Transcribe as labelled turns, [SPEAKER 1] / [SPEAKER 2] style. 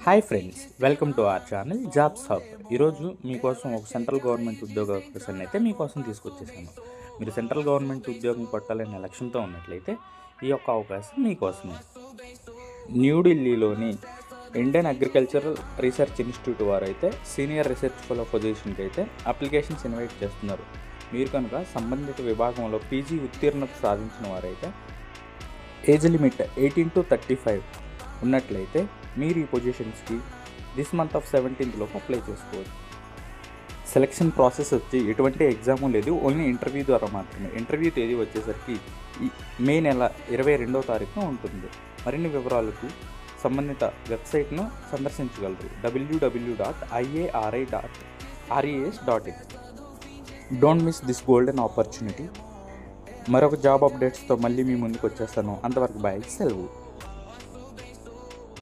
[SPEAKER 1] Hi friends, welcome to our channel jobs hub. ఈరోజు మీకోసం ఒక సెంట్రల్ గవర్నమెంట్ ఉద్యోగ అవకాశాన్ని అయితే మీకోసం తీసుకొచ్చేసాను. మీరు సెంట్రల్ గవర్నమెంట్ ఉద్యోగం కొట్టాలనే లక్ష్యంతో ఉన్నట్లయితే ఈ యొక్క అవకాశం మీకోసమే. న్యూఢిల్లీలోని ఇండియన్ అగ్రికల్చరల్ రీసెర్చ్ ఇన్స్టిట్యూట్ వారు అయితే సీనియర్ రీసెర్చ్ ఫెలో పొజిషన్కి అయితే అప్లికేషన్స్ ఇన్వైట్ చేస్తున్నారు. మీరు కనుక సంబంధిత విభాగంలో పీజీ ఉత్తీర్ణత సాధించిన వారైతే ఏజ్ లిమిట్ 18 to 35 ఉన్నట్లయితే మీరు ఈ పొజిషన్స్కి దిస్ మంత్ ఆఫ్ 17th లోపు అప్లై చేసుకోవచ్చు. సెలక్షన్ ప్రాసెస్ వచ్చి ఎటువంటి ఎగ్జాము లేదు, ఓన్లీ ఇంటర్వ్యూ ద్వారా మాత్రమే. ఇంటర్వ్యూ తేదీ వచ్చేసరికి ఈ మే నెల 22వ తారీఖున ఉంటుంది. మరిన్ని వివరాలకు సంబంధిత వెబ్సైట్ను సందర్శించగలరు www.iari.res.in. Don't miss this golden opportunity. మరొక జాబ్ అప్డేట్స్తో మళ్ళీ మీ ముందుకు వచ్చేస్తాను. అంతవరకు బాయ్, సెలవు.